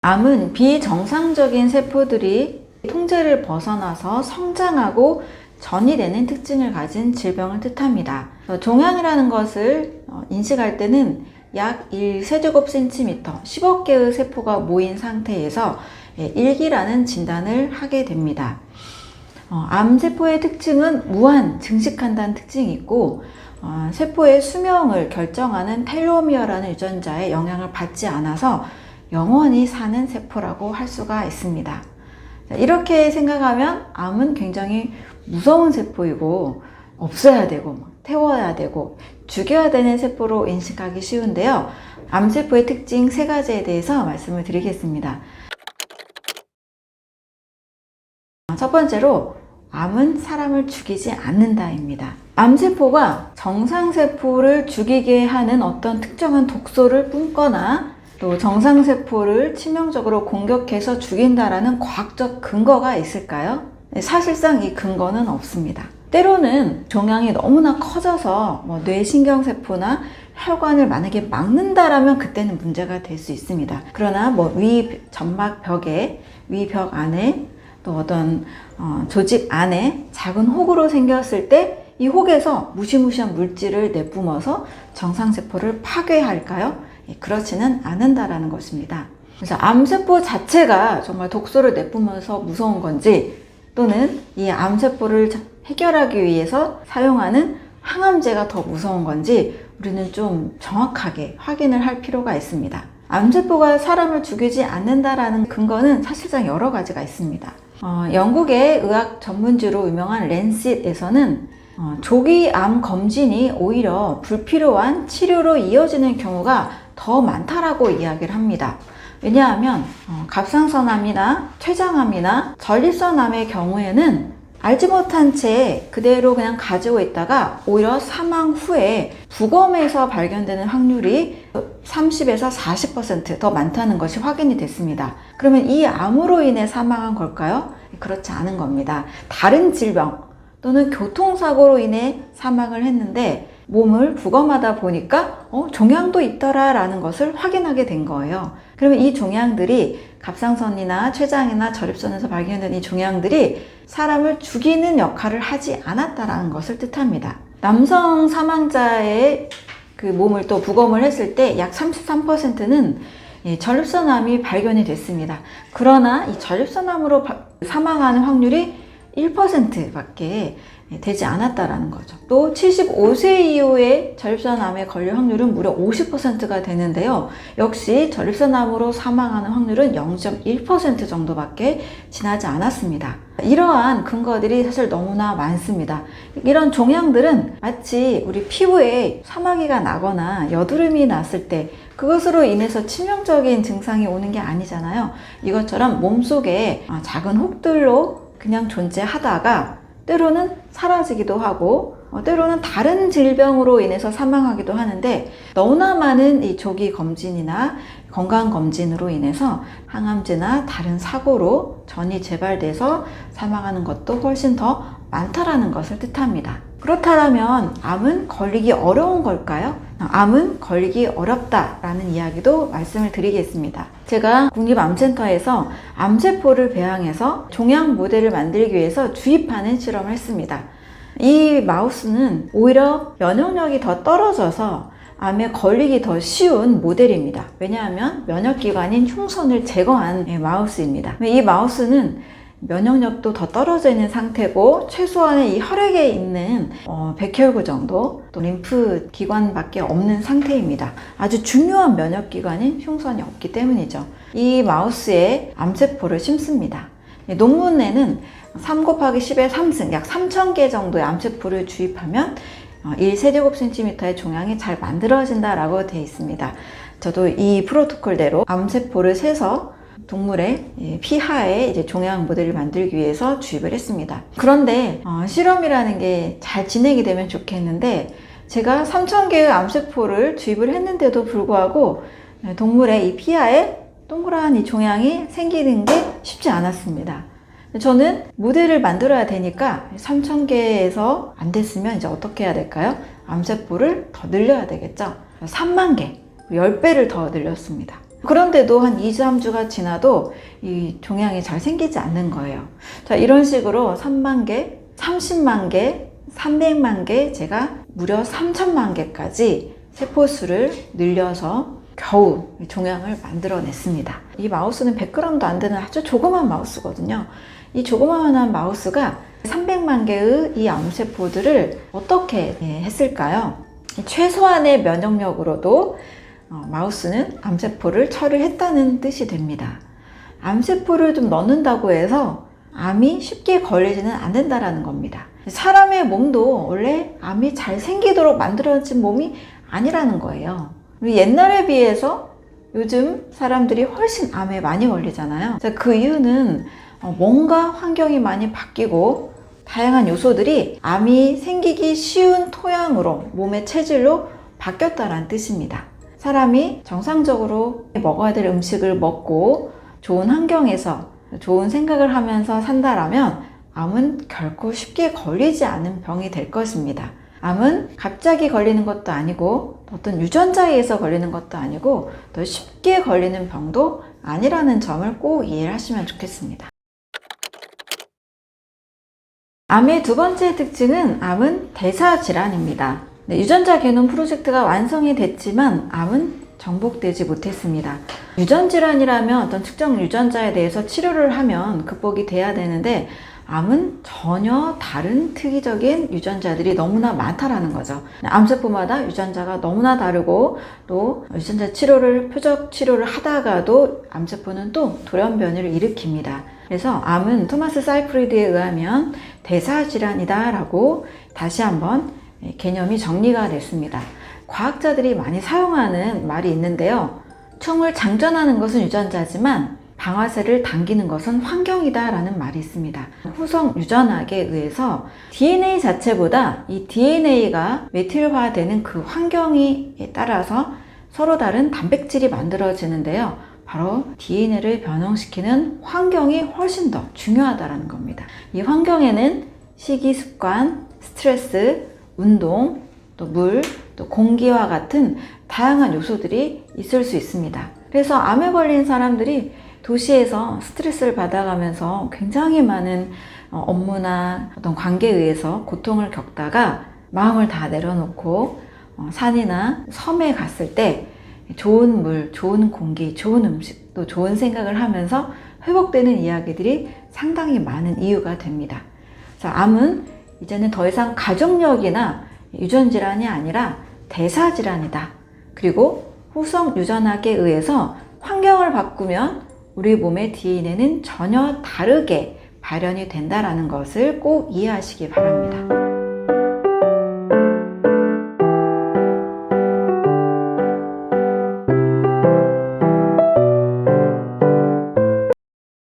암은 비정상적인 세포들이 통제를 벗어나서 성장하고 전이 되는 특징을 가진 질병을 뜻합니다. 종양이라는 것을 인식할 때는 약 1세제곱cm, 10억 개의 세포가 모인 상태에서 1기라는 진단을 하게 됩니다. 암세포의 특징은 무한 증식한다는 특징이 있고, 세포의 수명을 결정하는 텔로미어라는 유전자의 영향을 받지 않아서 영원히 사는 세포라고 할 수가 있습니다. 이렇게 생각하면 암은 굉장히 무서운 세포이고 없애야 되고 태워야 되고 죽여야 되는 세포로 인식하기 쉬운데요. 암세포의 특징 3가지에 대해서 말씀을 드리겠습니다. 첫 번째로 암은 사람을 죽이지 않는다입니다. 암세포가 정상세포를 죽이게 하는 어떤 특정한 독소를 뿜거나 또 정상세포를 치명적으로 공격해서 죽인다라는 과학적 근거가 있을까요? 사실상 이 근거는 없습니다. 때로는 종양이 너무나 커져서 뇌신경세포나 혈관을 만약에 막는다라면 그때는 문제가 될 수 있습니다. 그러나 위 점막벽에, 위벽 안에 또 어떤 조직 안에 작은 혹으로 생겼을 때 이 혹에서 무시무시한 물질을 내뿜어서 정상세포를 파괴할까요? 그렇지는 않는다라는 것입니다. 그래서 암세포 자체가 정말 독소를 내뿜어서 무서운 건지 또는 이 암세포를 해결하기 위해서 사용하는 항암제가 더 무서운 건지 우리는 좀 정확하게 확인을 할 필요가 있습니다. 암세포가 사람을 죽이지 않는다라는 근거는 사실상 여러 가지가 있습니다. 영국의 의학 전문지로 유명한 랜싯에서는 조기 암 검진이 오히려 불필요한 치료로 이어지는 경우가 더 많다라고 이야기를 합니다. 왜냐하면 갑상선암이나 췌장암이나 전립선암의 경우에는 알지 못한 채 그대로 그냥 가지고 있다가 오히려 사망 후에 부검에서 발견되는 확률이 30에서 40% 더 많다는 것이 확인이 됐습니다. 그러면 이 암으로 인해 사망한 걸까요? 그렇지 않은 겁니다. 다른 질병 또는 교통사고로 인해 사망을 했는데 몸을 부검하다 보니까 종양도 있더라라는 것을 확인하게 된 거예요. 그러면 이 종양들이 갑상선이나 췌장이나 전립선에서 발견된 이 종양들이 사람을 죽이는 역할을 하지 않았다라는 것을 뜻합니다. 남성 사망자의 그 몸을 또 부검을 했을 때 약 33%는 전립선암이 발견이 됐습니다. 그러나 이 전립선암으로 사망하는 확률이 1%밖에 되지 않았다라는 거죠. 또 75세 이후에 전립선암에 걸릴 확률은 무려 50%가 되는데요. 역시 전립선암으로 사망하는 확률은 0.1% 정도밖에 지나지 않았습니다. 이러한 근거들이 사실 너무나 많습니다. 이런 종양들은 마치 우리 피부에 사마귀가 나거나 여드름이 났을 때 그것으로 인해서 치명적인 증상이 오는 게 아니잖아요. 이것처럼 몸속에 작은 혹들로 그냥 존재하다가 때로는 사라지기도 하고 때로는 다른 질병으로 인해서 사망하기도 하는데 너무나 많은 이 조기 검진이나 건강검진으로 인해서 항암제나 다른 사고로 전이 재발돼서 사망하는 것도 훨씬 더 많다라는 것을 뜻합니다. 그렇다면 암은 걸리기 어려운 걸까요? 암은 걸리기 어렵다라는 이야기도 말씀을 드리겠습니다. 제가 국립암센터에서 암세포를 배양해서 종양 모델을 만들기 위해서 주입하는 실험을 했습니다. 이 마우스는 오히려 면역력이 더 떨어져서 암에 걸리기 더 쉬운 모델입니다. 왜냐하면 면역기관인 흉선을 제거한 마우스입니다. 이 마우스는 면역력도 더 떨어져 있는 상태고 최소한의 이 혈액에 있는 백혈구 정도 또 림프 기관밖에 없는 상태입니다. 아주 중요한 면역기관인 흉선이 없기 때문이죠. 이 마우스에 암세포를 심습니다. 논문에는 3 곱하기 10의 3승 약 3000개 정도의 암세포를 주입하면 1세제곱cm의 종양이 잘 만들어진다라고 되어 있습니다. 저도 이 프로토콜대로 암세포를 세서 동물의 피하에 이제 종양 모델을 만들기 위해서 주입을 했습니다. 그런데 실험이라는 게 잘 진행이 되면 좋겠는데 제가 3000개의 암세포를 주입을 했는데도 불구하고 동물의 이 피하에 동그란 이 종양이 생기는 게 쉽지 않았습니다. 저는 모델을 만들어야 되니까 3000개에서 안 됐으면 이제 어떻게 해야 될까요? 암세포를 더 늘려야 되겠죠. 3만 개, 10배를 더 늘렸습니다. 그런데도 한 2, 3주가 지나도 이 종양이 잘 생기지 않는 거예요. 자, 이런 식으로 3만 개, 30만 개, 300만 개, 제가 무려 3천만 개까지 세포수를 늘려서 겨우 종양을 만들어냈습니다. 이 마우스는 100g도 안 되는 아주 조그만 마우스거든요. 이 조그마한 마우스가 300만 개의 이 암세포들을 어떻게 했을까요? 최소한의 면역력으로도 마우스는 암세포를 처리했다는 뜻이 됩니다. 암세포를 좀 넣는다고 해서 암이 쉽게 걸리지는 않는다라는 겁니다. 사람의 몸도 원래 암이 잘 생기도록 만들어진 몸이 아니라는 거예요. 옛날에 비해서 요즘 사람들이 훨씬 암에 많이 걸리잖아요. 그 이유는 뭔가 환경이 많이 바뀌고 다양한 요소들이 암이 생기기 쉬운 토양으로, 몸의 체질로 바뀌었다는 뜻입니다. 사람이 정상적으로 먹어야 될 음식을 먹고 좋은 환경에서 좋은 생각을 하면서 산다라면 암은 결코 쉽게 걸리지 않는 병이 될 것입니다. 암은 갑자기 걸리는 것도 아니고 어떤 유전자에 의해서 걸리는 것도 아니고 더 쉽게 걸리는 병도 아니라는 점을 꼭 이해를 하시면 좋겠습니다. 암의 두 번째 특징은 암은 대사질환입니다. 유전자 개놈 프로젝트가 완성이 됐지만 암은 정복되지 못했습니다. 유전질환이라면 어떤 특정 유전자에 대해서 치료를 하면 극복이 돼야 되는데 암은 전혀 다른 특이적인 유전자들이 너무나 많다라는 거죠. 암세포마다 유전자가 너무나 다르고 또 유전자 치료를, 표적 치료를 하다가도 암세포는 또 돌연변이를 일으킵니다. 그래서 암은 토마스 사이프리드에 의하면 대사질환이다 라고 다시 한번 개념이 정리가 됐습니다. 과학자들이 많이 사용하는 말이 있는데요. 총을 장전하는 것은 유전자지만 방아쇠를 당기는 것은 환경이다 라는 말이 있습니다. 후성 유전학에 의해서 DNA 자체보다 이 DNA가 메틸화되는 그 환경에 따라서 서로 다른 단백질이 만들어지는데요. 바로 DNA를 변형시키는 환경이 훨씬 더 중요하다는 겁니다. 이 환경에는 식이 습관, 스트레스, 운동, 또 물, 또 공기와 같은 다양한 요소들이 있을 수 있습니다. 그래서 암에 걸린 사람들이 도시에서 스트레스를 받아가면서 굉장히 많은 업무나 어떤 관계에 의해서 고통을 겪다가 마음을 다 내려놓고 산이나 섬에 갔을 때 좋은 물, 좋은 공기, 좋은 음식, 또 좋은 생각을 하면서 회복되는 이야기들이 상당히 많은 이유가 됩니다. 그래서 암은 이제는 더 이상 가족력이나 유전질환이 아니라 대사질환이다. 그리고 후성 유전학에 의해서 환경을 바꾸면 우리 몸의 DNA는 전혀 다르게 발현이 된다는 것을 꼭 이해하시기 바랍니다.